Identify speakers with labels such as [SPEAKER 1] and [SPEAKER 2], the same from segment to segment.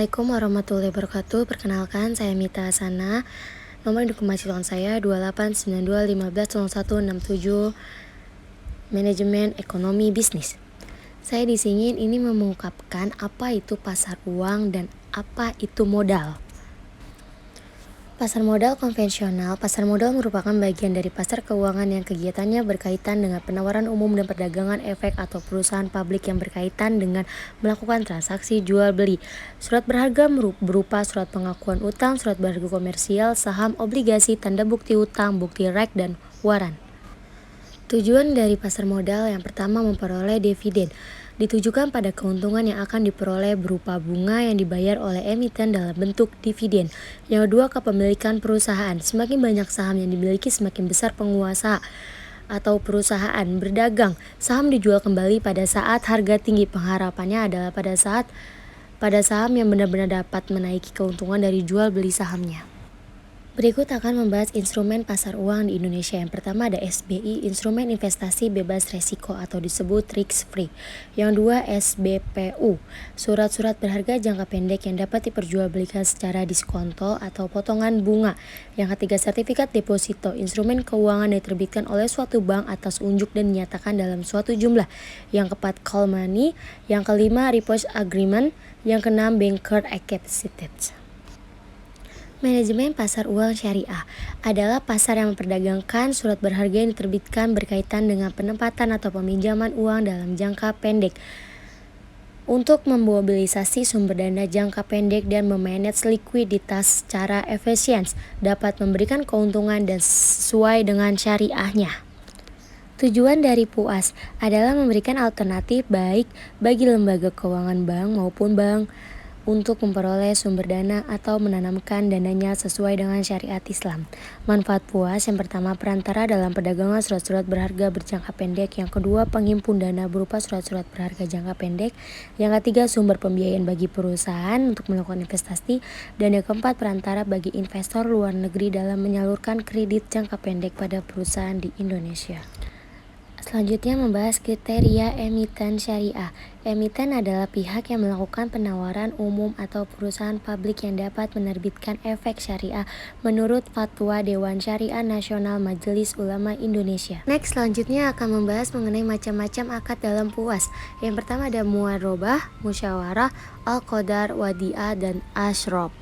[SPEAKER 1] Assalamualaikum warahmatullahi wabarakatuh. Perkenalkan, saya Mita Asana. Nomor induk kemahasiswaan saya 2892150167 Manajemen Ekonomi Bisnis. Saya di sini ini mengungkapkan apa itu pasar uang dan apa itu modal. Pasar modal konvensional. Pasar modal merupakan bagian dari pasar keuangan yang kegiatannya berkaitan dengan penawaran umum dan perdagangan efek atau perusahaan publik yang berkaitan dengan melakukan transaksi jual beli. Surat berharga berupa surat pengakuan utang, surat berharga komersial, saham, obligasi, tanda bukti utang, bukti rek, dan waran. Tujuan dari pasar modal yang pertama memperoleh dividen. Ditujukan pada keuntungan yang akan diperoleh berupa bunga yang dibayar oleh emiten dalam bentuk dividen. Yang kedua, kepemilikan perusahaan. Semakin banyak saham yang dimiliki, semakin besar penguasa atau perusahaan berdagang. Saham dijual kembali pada saat harga tinggi. Pengharapannya adalah pada saham yang benar-benar dapat menaiki keuntungan dari jual beli sahamnya. Berikut akan membahas instrumen pasar uang di Indonesia. Yang pertama ada SBI, Instrumen Investasi Bebas Resiko atau disebut Risk Free. Yang dua SBPU, surat-surat berharga jangka pendek yang dapat diperjualbelikan secara diskonto atau potongan bunga. Yang ketiga sertifikat deposito, instrumen keuangan yang diterbitkan oleh suatu bank atas unjuk dan dinyatakan dalam suatu jumlah. Yang keempat call money, yang kelima repos agreement, yang keenam banker accepted. Manajemen pasar uang syariah adalah pasar yang memperdagangkan surat berharga yang diterbitkan berkaitan dengan penempatan atau peminjaman uang dalam jangka pendek untuk memobilisasi sumber dana jangka pendek dan memanage likuiditas secara efisien, dapat memberikan keuntungan dan sesuai dengan syariahnya. Tujuan dari PUAS adalah memberikan alternatif baik bagi lembaga keuangan bank maupun bank untuk memperoleh sumber dana atau menanamkan dananya sesuai dengan syariat Islam. Manfaat PUAS yang pertama, perantara dalam perdagangan surat-surat berharga berjangka pendek. Yang kedua, penghimpun dana berupa surat-surat berharga jangka pendek. Yang ketiga, sumber pembiayaan bagi perusahaan untuk melakukan investasi. Dan yang keempat, perantara bagi investor luar negeri dalam menyalurkan kredit jangka pendek pada perusahaan di Indonesia. Selanjutnya membahas kriteria emiten syariah. Emiten adalah pihak yang melakukan penawaran umum atau perusahaan publik yang dapat menerbitkan efek syariah menurut Fatwa Dewan Syariah Nasional Majelis Ulama Indonesia. Next, selanjutnya akan membahas mengenai macam-macam akad dalam PUAS. Yang pertama ada muarobah, musyawarah, al-qadar, wadiah, dan asyrof.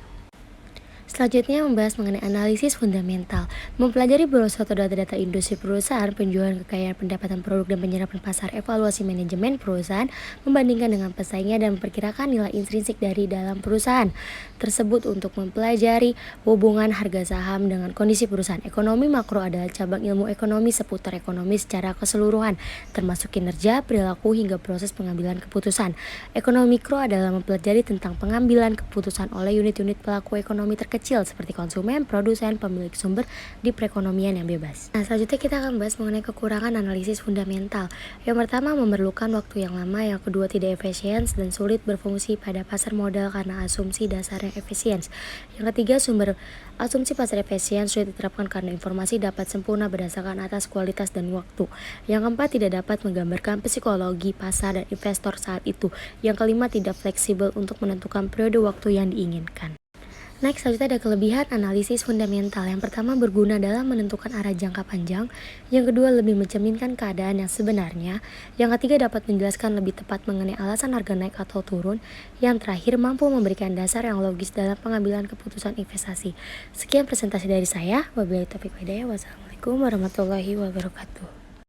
[SPEAKER 1] Selanjutnya membahas mengenai analisis fundamental, mempelajari brosur atau data-data industri perusahaan, penjualan, kekayaan, pendapatan produk, dan penyerapan pasar, evaluasi manajemen perusahaan, membandingkan dengan pesaingnya, dan memperkirakan nilai intrinsik dari dalam perusahaan tersebut untuk mempelajari hubungan harga saham dengan kondisi perusahaan. Ekonomi makro adalah cabang ilmu ekonomi seputar ekonomi secara keseluruhan, termasuk kinerja, perilaku, hingga proses pengambilan keputusan. Ekonomi mikro adalah mempelajari tentang pengambilan keputusan oleh unit-unit pelaku ekonomi terkecil seperti konsumen, produsen, pemilik sumber di perekonomian yang bebas. Nah, selanjutnya kita akan bahas mengenai kekurangan analisis fundamental. Yang pertama, memerlukan waktu yang lama. Yang kedua, tidak efisien dan sulit berfungsi pada pasar modal karena asumsi dasarnya efisien. Yang ketiga, sumber asumsi pasar efisien sulit diterapkan karena informasi dapat sempurna berdasarkan atas kualitas dan waktu. Yang keempat, tidak dapat menggambarkan psikologi pasar dan investor saat itu. Yang kelima, tidak fleksibel untuk menentukan periode waktu yang diinginkan. Next, selanjutnya ada kelebihan analisis fundamental. Yang pertama, berguna dalam menentukan arah jangka panjang. Yang kedua, lebih mencerminkan keadaan yang sebenarnya. Yang ketiga, dapat menjelaskan lebih tepat mengenai alasan harga naik atau turun. Yang terakhir, mampu memberikan dasar yang logis dalam pengambilan keputusan investasi. Sekian presentasi dari saya. Wabillahi taufiq wal hidayah. Wassalamualaikum warahmatullahi wabarakatuh.